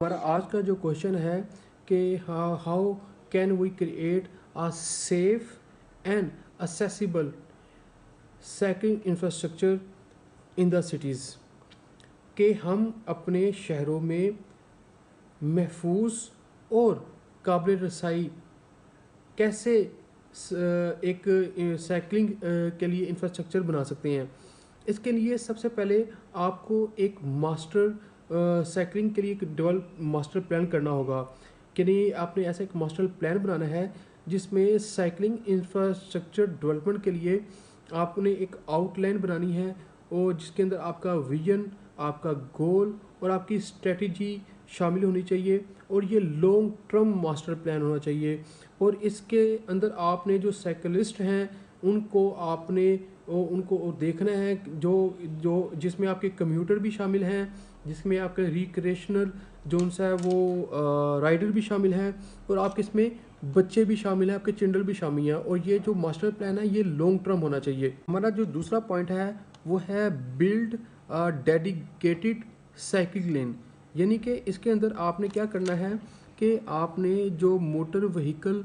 हमारा आज का जो क्वेश्चन है कि how can we create a safe and accessible cycling infrastructure in the cities, कि हम अपने शहरों में महफूज और काबिल रसाई कैसे एक साइकिलिंग के लिए इंफ्रास्ट्रक्चर बना सकते हैं। इसके लिए सबसे पहले आपको एक मास्टर साइकिलिंग के लिए एक डेवलप मास्टर प्लान करना होगा कि नहीं, आपने ऐसा एक मास्टर प्लान बनाना है जिसमें साइकिलिंग इंफ्रास्ट्रक्चर डेवलपमेंट के लिए आपने एक आउटलाइन बनानी है और जिसके अंदर आपका विजन, आपका गोल और आपकी स्ट्रेटजी शामिल होनी चाहिए और ये लॉन्ग टर्म मास्टर प्लान होना चाहिए। और इसके अंदर आपने जो साइकिलिस्ट हैं उनको देखना है जो जो जिसमें आपके कम्यूटर भी शामिल हैं, जिसमें आपके रिक्रिएशनल जोन सा है वो राइडर भी शामिल हैं और आपके इसमें बच्चे भी शामिल हैं, आपके चिल्ड्रन भी शामिल हैं। और ये जो मास्टर प्लान है ये लॉन्ग टर्म होना चाहिए। हमारा जो दूसरा पॉइंट है वो है बिल्ड डेडिकेटेड साइकिल लेन, यानी कि इसके अंदर आपने क्या करना है कि आपने जो मोटर व्हीकल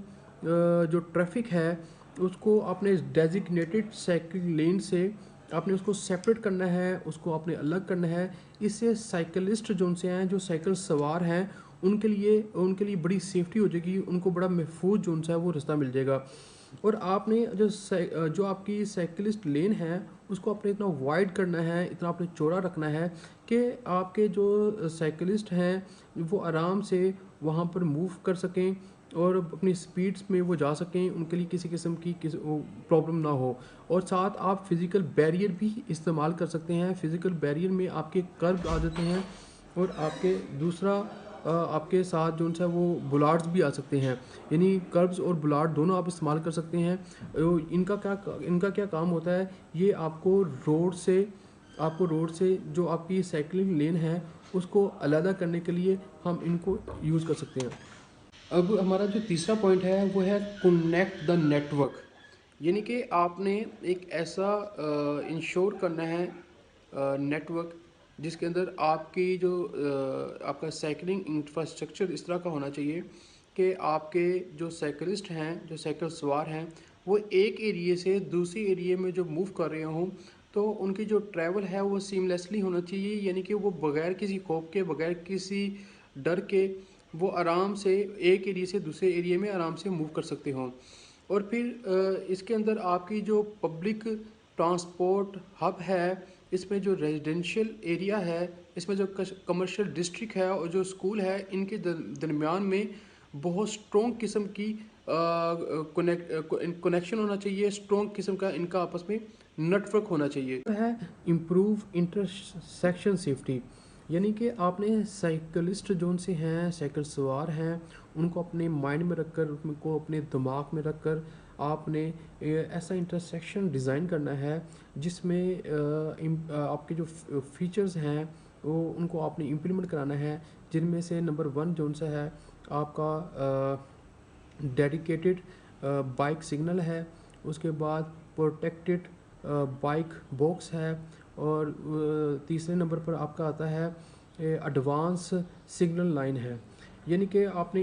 जो ट्रैफिक है उसको आपने डेजिग्नेटेड साइकिल लेन से आपने उसको सेपरेट करना है, उसको आपने अलग करना है। इससे साइकिलिस्ट जो उनसे हैं, जो साइकिल सवार हैं, उनके लिए बड़ी सेफ्टी हो जाएगी, उनको बड़ा महफूज जो उनसा है वो रास्ता मिल जाएगा। और आपने जो आपकी साइकिलिस्ट लेन है उसको आपने इतना वाइड करना है, इतना आपने चौड़ा रखना है कि आपके जो साइकिलिस्ट हैं वो आराम से वहाँ पर मूव कर सकें और अपनी स्पीड्स में वो जा सकें, उनके लिए किसी किस्म की प्रॉब्लम ना हो। और साथ आप फिज़िकल बैरियर भी इस्तेमाल कर सकते हैं। फिज़िकल बैरियर में आपके कर्व आ जाते हैं और आपके दूसरा आपके साथ जो उनसे वो बुलार्ड्स भी आ सकते हैं, यानी कर्व्स और बुलार्ड दोनों आप इस्तेमाल कर सकते हैं। इनका क्या काम होता है, ये आपको रोड से जो आपकी साइकिलिंग लेन है उसको अलहदा करने के लिए हम इनको यूज़ कर सकते हैं। अब हमारा जो तीसरा पॉइंट है वो है कनेक्ट द नेटवर्क, यानी कि आपने एक ऐसा इंश्योर करना है नेटवर्क जिसके अंदर आपका साइकिलिंग इंफ्रास्ट्रक्चर इस तरह का होना चाहिए कि आपके जो साइकिलिस्ट हैं, जो साइकिल सवार हैं, वो एक एरिए से दूसरी एरिए में जो मूव कर रहे हों तो उनकी जो ट्रैवल है वो सीमलेसली होना चाहिए, यानी कि वो बगैर किसी खौफ के, बगैर किसी डर के वो आराम से एक एरिया से दूसरे एरिया में आराम से मूव कर सकते हों। और फिर इसके अंदर आपकी जो पब्लिक ट्रांसपोर्ट हब है, इसमें जो रेजिडेंशियल एरिया है, इसमें जो कमर्शियल डिस्ट्रिक्ट है और जो स्कूल है, इनके दरमियान में बहुत स्ट्रॉन्ग किस्म की कनेक्शन होना चाहिए, स्ट्रॉन्ग किस्म का इनका आपस में नेटवर्क होना चाहिए। है इम्प्रूव इंटरसेक्शन सेफ्टी, यानी कि आपने साइकिलिस्ट जो उनसे हैं, साइकिल सवार हैं, उनको अपने माइंड में रखकर, उनको अपने दिमाग में रखकर आपने ऐसा इंटरसेक्शन डिज़ाइन करना है जिसमें आपके जो फीचर्स हैं वो उनको आपने इम्प्लीमेंट कराना है, जिनमें से नंबर 1 जो सा है आपका डेडिकेटेड बाइक सिग्नल है, उसके बाद प्रोटेक्टेड बाइक बॉक्स है और तीसरे नंबर पर आपका आता है एडवांस सिग्नल लाइन है। यानी कि आपने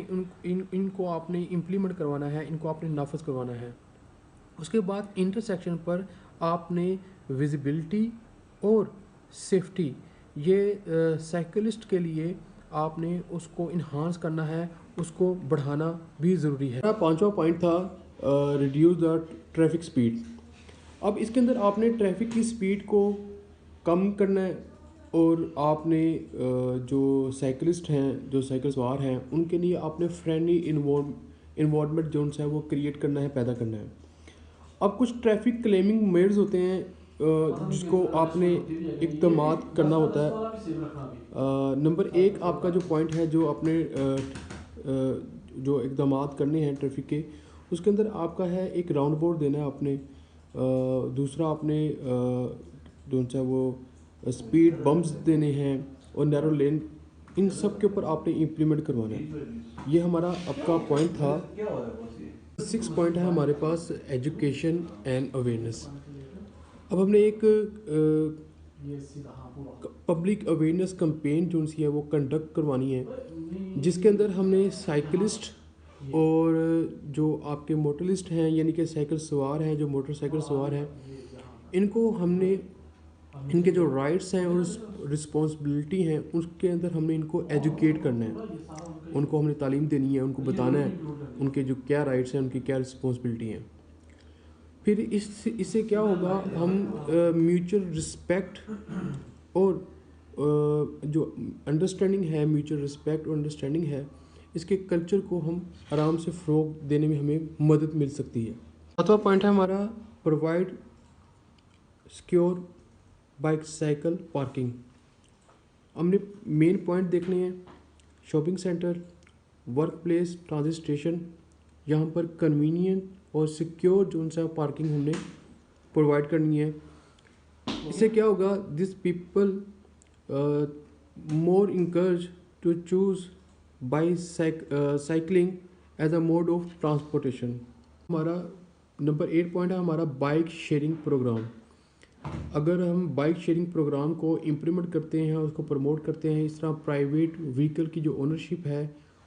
इनको आपने इम्प्लीमेंट करवाना है, इनको आपने नाफज करवाना है। उसके बाद इंटरसेक्शन पर आपने विजिबिलिटी और सेफ्टी, ये साइकिलिस्ट के लिए आपने उसको इन्हांस करना है, उसको बढ़ाना भी ज़रूरी है। मेरा पांचवा पॉइंट था रिड्यूस द ट्रैफिक स्पीड। अब इसके अंदर आपने ट्रैफिक की स्पीड को कम करना है और आपने जो साइकिलिस्ट हैं, जो साइकिल सवार हैं, उनके लिए आपने फ्रेंडली इन्वायरमेंट जो उनसे है वो क्रिएट करना है, पैदा करना है। अब कुछ ट्रैफिक क्लेमिंग मेयर्स होते हैं जिसको आपने इक़दामात करना होता है। नंबर 1 आपका जो पॉइंट है, जो आपने जो इक़दामात करने हैं ट्रैफिक के, उसके अंदर आपका है एक राउंड बोर्ड देना है आपने। दूसरा आपने जो सा वो स्पीड बम्प्स देने हैं और नैरो लेन, इन सब के ऊपर आपने इम्प्लीमेंट करवाना है। ये हमारा आपका पॉइंट था। 6 पॉइंट है हमारे पास एजुकेशन एंड अवेयरनेस। अब हमने एक पब्लिक अवेयरनेस कंपेन जो सी है वो कंडक्ट करवानी है, जिसके अंदर हमने साइकिलिस्ट और जो आपके मोटरलिस्ट हैं यानी कि साइकिल सवार हैं, जो मोटरसाइकिल सवार हैं, इनको हमने इनके जो राइट्स हैं और रिस्पॉन्सिबिलिटी हैं उसके अंदर हमने इनको एजुकेट करना है, उनको हमने तालीम देनी है, उनको बताना है उनके जो क्या राइट्स हैं, उनकी क्या रिस्पॉन्सिबिलिटी हैं। फिर इससे क्या होगा, हम म्यूचुअल रिस्पेक्ट और जो अंडरस्टैंडिंग है, म्यूचुअल रिस्पेक्ट और अंडरस्टैंडिंग है, इसके कल्चर को हम आराम से फ़रोग देने में हमें मदद मिल सकती है। चौथा पॉइंट है हमारा provide secure bike cycle parking. हमने मेन पॉइंट देखने हैं, shopping centre, work place, transit station, यहाँ पर कन्वीनियंट और सिक्योर जो सा पार्किंग हमने प्रोवाइड करनी है। इससे क्या होगा, this people more encourage to choose by cycling as a mode of transportation. हमारा नंबर 8 पॉइंट है हमारा बाइक शेयरिंग प्रोग्राम। अगर हम बाइक शेयरिंग प्रोग्राम को इम्प्लीमेंट करते हैं, उसको प्रमोट करते हैं, इस तरह प्राइवेट व्हीकल की जो ओनरशिप है,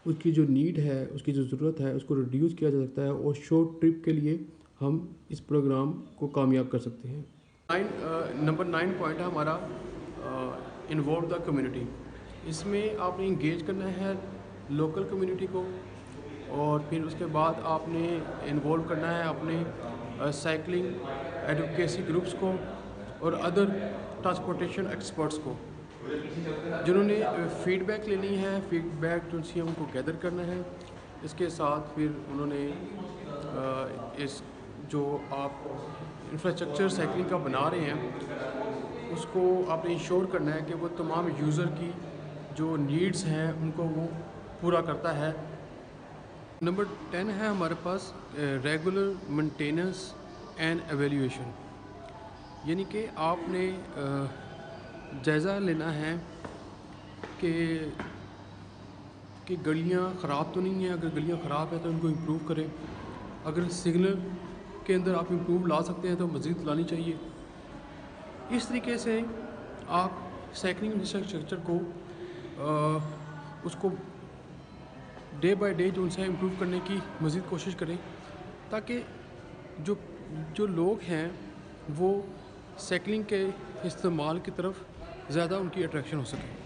उसकी जो नीड है, उसकी जो ज़रूरत है, उसको रिड्यूस किया जा सकता है और शॉर्ट ट्रिप के लिए हम इस प्रोग्राम को कामयाब कर सकते हैं। नंबर 9 पॉइंट है हमारा इन्वॉल्व द कम्युनिटी। इसमें आपने इंगेज करना है लोकल कम्युनिटी को और फिर उसके बाद आपने इन्वॉल्व करना है अपने साइकिलिंग एडवोकेसी ग्रुप्स को और अदर ट्रांसपोर्टेशन एक्सपर्ट्स को, जिन्होंने फीडबैक लेनी है, फीडबैक जो सी उनको गैदर करना है। इसके साथ फिर उन्होंने इस जो आप इंफ्रास्ट्रक्चर साइकिलिंग का बना रहे हैं उसको आपने इंश्योर करना है कि वो तमाम यूज़र की जो नीड्स हैं उनको वो पूरा करता है। नंबर 10 है हमारे पास रेगुलर मेंटेनेंस एंड एवेल्यूएशन, यानी कि आपने जायज़ा लेना है कि गलियां ख़राब तो नहीं हैं। अगर गलियां ख़राब है तो उनको इम्प्रूव करें। अगर सिग्नल के अंदर आप इम्प्रूव ला सकते हैं तो मज़ीद लानी चाहिए। इस तरीके से आप साइकिलिंग इंफ्रास्ट्रक्चर को उसको डे बाय डे जो उनसे इम्प्रूव करने की मज़ीद कोशिश करें, ताकि जो लोग हैं वो साइकिलिंग के इस्तेमाल की तरफ ज़्यादा उनकी अट्रैक्शन हो सके।